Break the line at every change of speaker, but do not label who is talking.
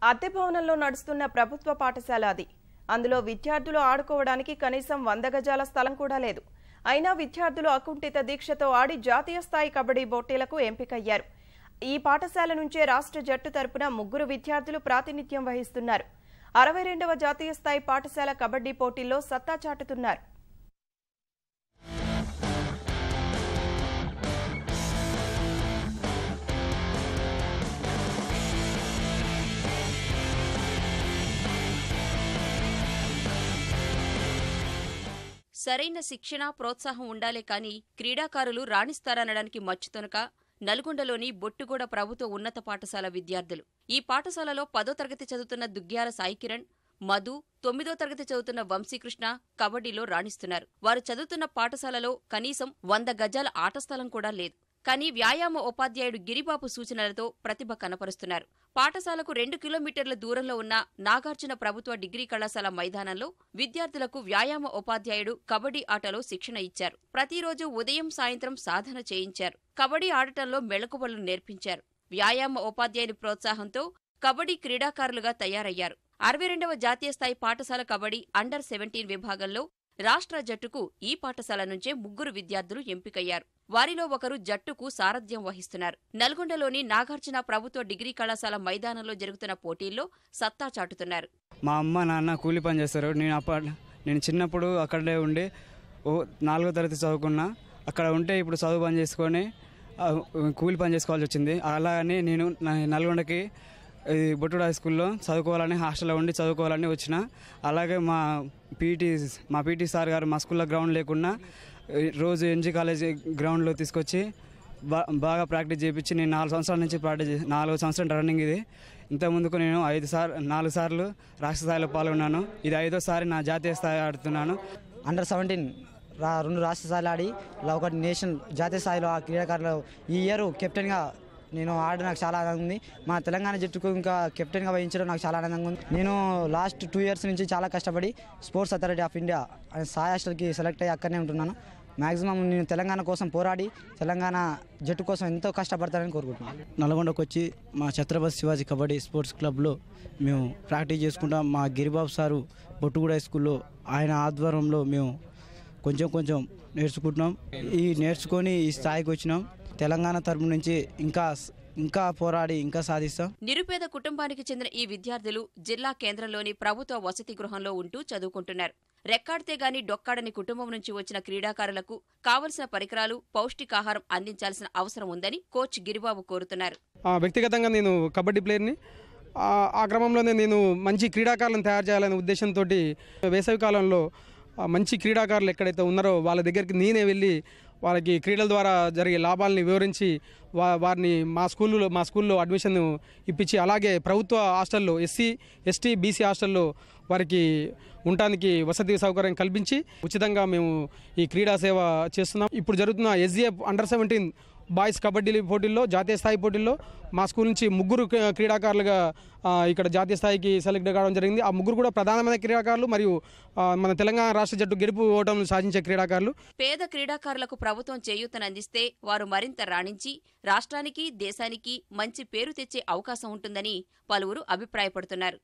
అద్దె భవనంలో నడుస్తున్న ప్రభుత్వ పాఠశాల అది. అందులో విద్యార్థులు ఆడుకోవడానికి కనీసం 100 గజాల స్థలం కూడా లేదు. అయినా విద్యార్థులు అకుంఠిత దీక్షతో ఆడి జాతీయ స్థాయి కబడ్డీ పోటీలకు ఎంపికయ్యారు. ఈ పాఠశాల నుంచే రాష్ట్ర జట్టు తరపున 3 విద్యార్థులు ప్రాతినిధ్యం వహిస్తున్నారు. 62వ జాతీయ స్థాయి పాఠశాల కబడ్డీ పోటీల్లో సత్తా చాటుతున్నారు.
సరైన శిక్షణ ప్రోత్సాహం ఉండాలే కానీ క్రీడాకారులు రాణిస్తారనడానికి మచ్చుతొనక నల్గొండలోని బొట్టుగూడ ప్రభుత్వ ఉన్నత పాఠశాల విద్యార్థులు. ఈ పాఠశాలలో 10వ తరగతి చదువుతున్న దుగ్గ్యాల సాయికిరణ్, మధు, 9వ తరగతి చదువుతున్న వంశీకృష్ణ కబడ్డీలో రాణిస్తున్నారు. వారు చదువుతున్న పాఠశాలలో కనీసం 100 గజాల ఆట స్థలం కూడా లేదు. కానీ వ్యాయామ ఉపాధ్యాయుడు గిరిబాబు సూచనలతో ప్రతిభ కనపరుస్తున్నారు. పాఠశాలకు 2 కిలోమీటర్ల దూరంలో ఉన్న నాగార్జున ప్రభుత్వ డిగ్రీ కళాశాల మైదానంలో విద్యార్థులకు వ్యాయామ ఉపాధ్యాయుడు కబడ్డీ ఆటలో శిక్షణ ఇచ్చారు. ప్రతిరోజు ఉదయం సాయంత్రం సాధన చేయించారు. కబడ్డీ ఆడటంలో మెళకువలు నేర్పించారు. వ్యాయామ ఉపాధ్యాయుని ప్రోత్సాహంతో కబడ్డీ క్రీడాకారులుగా తయారయ్యారు. 62వ జాతీయ స్థాయి పాఠశాల కబడ్డీ అండర్ 17 విభాగంలో రాష్ట్ర జట్టుకు ఈ పాఠశాల నుంచే 3 విద్యార్థులు ఎంపికయ్యారు. వారిలో ఒకరు జట్టుకు సారథ్యం వహిస్తున్నారు. నల్గొండలోని నాగార్జున ప్రభుత్వ డిగ్రీ కళాశాల మైదానంలో జరుగుతున్న పోటీల్లో సత్తా చాటుతున్నారు.
మా అమ్మ నాన్న కూలి పని చేస్తారు. నేను చిన్నప్పుడు అక్కడే ఉండి 4వ తరగతి చదువుకున్నా. అక్కడ ఉంటే ఇప్పుడు చదువు పని చేసుకొని కూలి పని చేసుకోవాల్సి వచ్చింది. అలాగని నేను నల్గొండకి బొట్టుగూడ హై స్కూల్లో చదువుకోవాలని, హాస్టల్లో ఉండి చదువుకోవాలని వచ్చిన. అలాగే మా పీటీ సార్ గారు మా స్కూల్లో గ్రౌండ్ లేకున్నా రోజు ఎన్జీ కాలేజ్ గ్రౌండ్లో తీసుకొచ్చి బాగా ప్రాక్టీస్ చేయించి నేను 4 సంవత్సరాల నుంచి 4వ సంవత్సరం రన్నింగ్ ఇది. ఇంతకుముందుకు నేను 4 సార్లు రాష్ట్ర స్థాయిలో పాల్గొన్నాను. ఇది 5వ సారి నా జాతీయ స్థాయి ఆడుతున్నాను.
అండర్ 17 2 రాష్ట్ర స్థాయిలో ఆడి ఒకటి నేషనల్ జాతీయ స్థాయిలో ఆ క్రీడాకారులు ఈ ఇయర్ కెప్టెన్గా నేను ఆడడం నాకు చాలా ఆనందంగా ఉంది. మా తెలంగాణ జట్టుకు ఇంకా కెప్టెన్గా వహించడం నాకు చాలా ఆనందంగా ఉంది. నేను లాస్ట్ 2 ఇయర్స్ నుంచి చాలా కష్టపడి స్పోర్ట్స్ అథారిటీ ఆఫ్ ఇండియా అనే సాయి హాస్టల్కి సెలెక్ట్ అయ్యి అక్కడనే ఉంటున్నాను. మ్యాక్సిమం నేను తెలంగాణ కోసం పోరాడి తెలంగాణ జట్టు కోసం ఎంతో కష్టపడతానని కోరుకుంటున్నాను.
నల్గొండకు వచ్చి మా ఛత్రపతి శివాజీ కబడ్డీ స్పోర్ట్స్ క్లబ్లో మేము ప్రాక్టీస్ చేసుకుంటాం. మా గిరిబాబు సారు బొట్టుగూడ హై స్కూల్లో ఆయన ఆధ్వర్యంలో మేము కొంచెం నేర్చుకుంటున్నాం. నేర్చుకొని ఈ స్థాయికి వచ్చినాం. తెలంగాణ తరపు నుంచి ఇంకా పోరాడి ఇంకా సాధిస్తాం.
నిరుపేద కుటుంబానికి చెందిన ఈ విద్యార్థులు జిల్లా కేంద్రంలోని ప్రభుత్వ వసతి గృహంలో ఉంటూ చదువుకుంటున్నారు. రెక్కాడితే గాని డొక్కాడని కుటుంబం నుంచి వచ్చిన క్రీడాకారులకు కావలసిన పరికరాలు, పౌష్టికాహారం అందించాల్సిన అవసరం ఉందని కోచ్ గిరిబాబు కోరుతున్నారు.
వ్యక్తిగతంగా నేను కబడ్డీ ప్లేయర్ని. ఆ క్రమంలోనే నేను మంచి క్రీడాకారులను తయారు చేయాలనే ఉద్దేశంతో వేసవి కాలంలో మంచి క్రీడాకారులు ఎక్కడైతే ఉన్నారో వాళ్ళ దగ్గరికి నేనే వెళ్ళి వాళ్ళకి క్రీడల ద్వారా జరిగే లాభాలని వివరించి వారిని మా స్కూల్లో అడ్మిషన్ ఇప్పించి, అలాగే ప్రభుత్వ హాస్టల్లో ఎస్సీ, ఎస్టీ, బీసీ హాస్టల్లో వారికి ఉండటానికి వసతి సౌకర్యం కల్పించి ఉచితంగా మేము ఈ క్రీడా సేవ చేస్తున్నాం. ఇప్పుడు జరుగుతున్న ఎస్జీఎఫ్ అండర్ 17 బాయ్స్ కబడ్డీ పోటీల్లో, జాతీయ స్థాయి పోటీల్లో మా స్కూల్ నుంచి 3 క్రీడాకారులుగా ఇక్కడ జాతీయ స్థాయికి సెలెక్ట్ కావడం జరిగింది. ఆ 3 కూడా ప్రధానమైన క్రీడాకారులు మరియు మన తెలంగాణ రాష్ట్ర జట్టు గెలుపు ఓటములు సాధించే క్రీడాకారులు.
పేద క్రీడాకారులకు ప్రభుత్వం చేయూతనందిస్తే వారు మరింత రాణించి రాష్ట్రానికి, దేశానికి మంచి పేరు తెచ్చే అవకాశం ఉంటుందని పలువురు అభిప్రాయపడుతున్నారు.